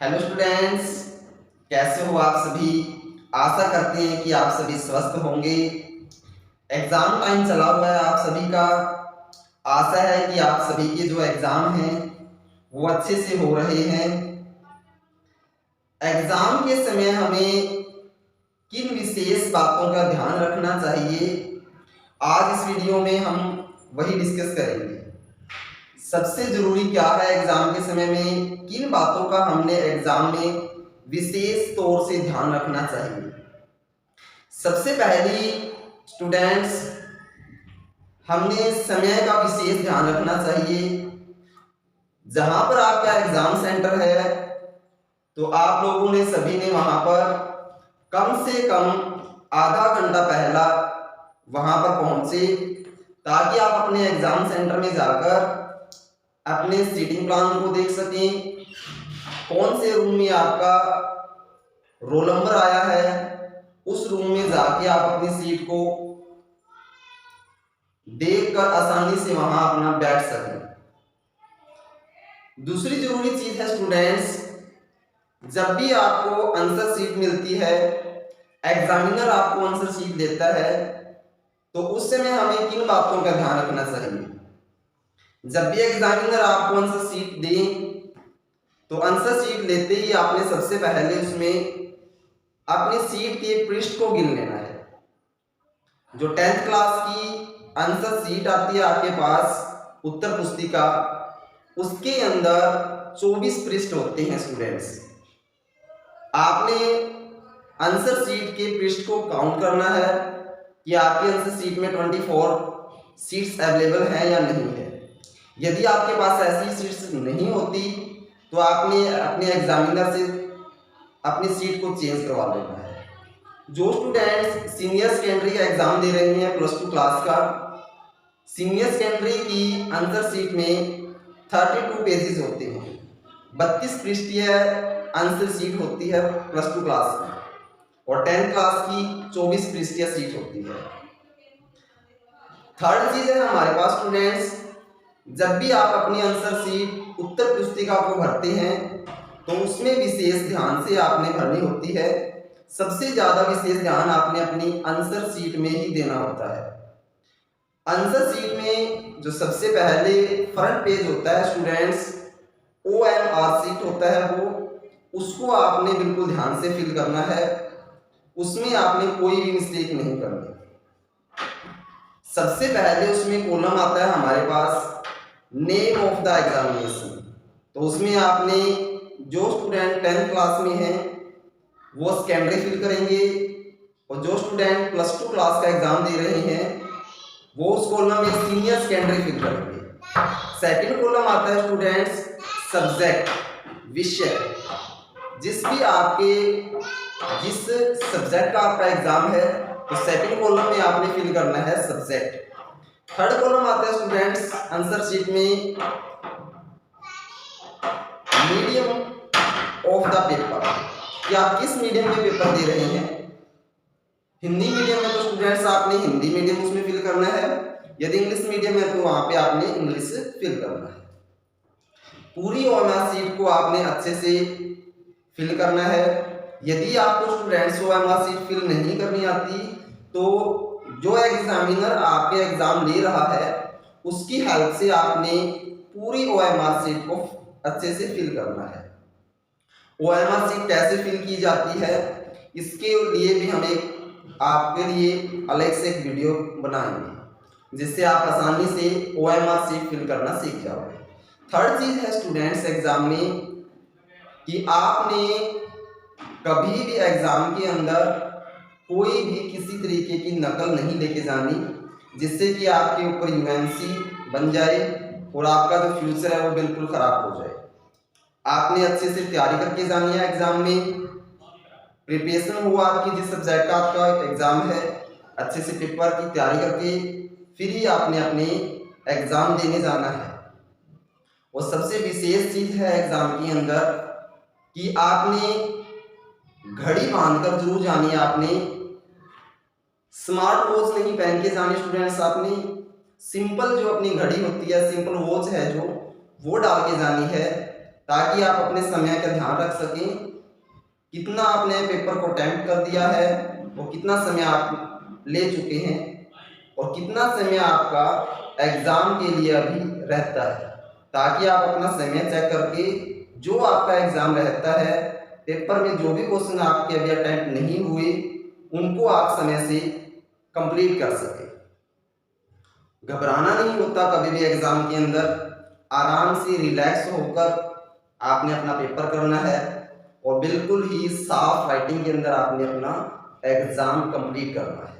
Hello students, कैसे हो आप सभी। आशा करते हैं कि आप सभी स्वस्थ होंगे। एग्जाम टाइम चला हुआ है आप सभी का। आशा है कि आप सभी के जो एग्जाम हैं वो अच्छे से हो रहे हैं। एग्जाम के समय हमें किन विशेष बातों का ध्यान रखना चाहिए, आज इस वीडियो में हम वही डिस्कस करेंगे। सबसे जरूरी क्या है एग्जाम के समय में, किन बातों का हमने एग्जाम में विशेष तौर से ध्यान रखना चाहिए। सबसे पहली स्टूडेंट्स, हमने समय का विशेष ध्यान रखना चाहिए। जहां पर आपका एग्जाम सेंटर है तो आप लोगों ने सभी ने वहां पर कम से कम आधा घंटा पहला वहां पर पहुंचे, ताकि आप अपने एग्जाम सेंटर में जाकर अपने सीटिंग प्लान को देख सकें। कौन से रूम में आपका रोल नंबर आया है, उस रूम में जाके आप अपनी सीट को देखकर आसानी से वहां अपना बैठ सकें। दूसरी जरूरी चीज है स्टूडेंट्स, जब भी आपको आंसर शीट मिलती है, एग्जामिनर आपको आंसर शीट देता है, तो उस समय हमें किन बातों का ध्यान रखना चाहिए। जब भी एग्जामिनर आपको आंसर शीट दे तो आंसर शीट लेते ही आपने सबसे पहले उसमें अपनी सीट के पृष्ठ को गिन लेना है। जो 10th क्लास की आंसर शीट आती है आपके पास, उत्तर पुस्तिका, उसके अंदर 24 पृष्ठ होते हैं स्टूडेंट्स। आपने आंसर शीट के पृष्ठ को काउंट करना है कि आपके आंसर शीट में 24 सीट्स अवेलेबल हैं या नहीं है। यदि आपके पास ऐसी सीट्स नहीं होती तो आपने अपने एग्जामिनर से अपनी सीट को चेंज करवा लेना है। जो स्टूडेंट्स सीनियर सेकेंडरी का एग्जाम दे रहे हैं +2 क्लास का, सीनियर सेकेंडरी की आंसर शीट में 32 पेजेस होते हैं, 32 पृष्ठीय आंसर शीट होती है +2 क्लास में, और 10th क्लास की 24 पृष्ठीय सीट होती है। थर्ड चीज है हमारे पास स्टूडेंट्स, जब भी आप अपनी आंसर शीट उत्तर पुस्तिका को भरते हैं तो उसमें विशेष ध्यान से आपने भरनी होती है। सबसे ज्यादा विशेष ध्यान आपने अपनी आंसर शीट में ही देना होता है। आंसर शीट में जो सबसे पहले फ्रंट पेज होता है स्टूडेंट्स, OMR शीट होता है वो, उसको आपने बिल्कुल ध्यान से फिल करना है। उसमें आपने कोई भी मिस्टेक नहीं करनी। सबसे पहले उसमें कॉलम आता है हमारे पास नेम ऑफ द एग्जामिनेशन, तो उसमें आपने जो स्टूडेंट 10th क्लास में हैं वो सेकेंडरी फिल करेंगे, और जो स्टूडेंट +2 क्लास का एग्जाम दे रहे हैं वो उस कॉलम में सीनियर सेकेंडरी फिल करेंगे। सेकंड कॉलम आता है स्टूडेंट्स सब्जेक्ट, विषय, जिस सब्जेक्ट का आपका एग्जाम है तो सेकंड कॉलम में आपने फिल करना है सब्जेक्ट। थर्ड कॉलम आता है स्टूडेंट्स आंसर शीट में मीडियम ऑफ द पेपर, कि आप किस मीडियम में पेपर दे रहे हैं। हिंदी मीडियम में तो स्टूडेंट्स आपने हिंदी मीडियम उसमें फिल करना है, यदि इंग्लिश मीडियम है तो वहां पे आपने इंग्लिश फिल करना है। पूरी OMR शीट को आपने अच्छे से फिल करना है। यदि आपको स्टूडेंट्स OMR शीट फिल नहीं करनी आती तो जो एग्जामिनर आपके एग्जाम ले रहा है उसकी हेल्प से आपने पूरी OMR शीट को अच्छे से फिल करना है। OMR शीट कैसे फिल की जाती है, इसके लिए भी हम आपके लिए अलग से एक वीडियो बनाएंगे, जिससे आप आसानी से OMR शीट फिल करना सीख जाओगे। थर्ड चीज है स्टूडेंट्स एग्जाम में कि आपने कभी भी एग्जाम के अंदर कोई भी किसी तरीके की नकल नहीं लेके जानी, जिससे कि आपके ऊपर UNC बन जाए और आपका जो फ्यूचर है वो बिल्कुल खराब हो जाए। आपने अच्छे से तैयारी करके जानी है एग्जाम में। प्रिपरेशन हुआ आपकी जिस सब्जेक्ट का आपका एग्जाम है, अच्छे से पेपर की तैयारी करके फिर ही आपने अपने एग्जाम देने जाना है। और सबसे विशेष चीज है एग्जाम के अंदर कि आपने घड़ी बांधकर जरूर जानी है। आपने स्मार्ट वॉच नहीं पहन के जानी स्टूडेंट्स, आपने सिंपल जो अपनी घड़ी होती है, सिंपल वॉच है जो, वो डाल के जानी है। ताकि आप अपने समय का ध्यान रख सकें, कितना आपने पेपर को अटेम्प्ट कर दिया है और कितना समय आप ले चुके हैं और कितना समय आपका एग्ज़ाम के लिए अभी रहता है, ताकि आप अपना समय चेक करके जो आपका एग्ज़ाम रहता है, पेपर में जो भी क्वेश्चन आपके अभी अटेम्प्ट नहीं हुए उनको आप समय से कंप्लीट कर सकें। घबराना नहीं होता कभी भी एग्ज़ाम के अंदर, आराम से रिलैक्स होकर आपने अपना पेपर करना है और बिल्कुल ही साफ राइटिंग के अंदर आपने अपना एग्ज़ाम कंप्लीट करना है।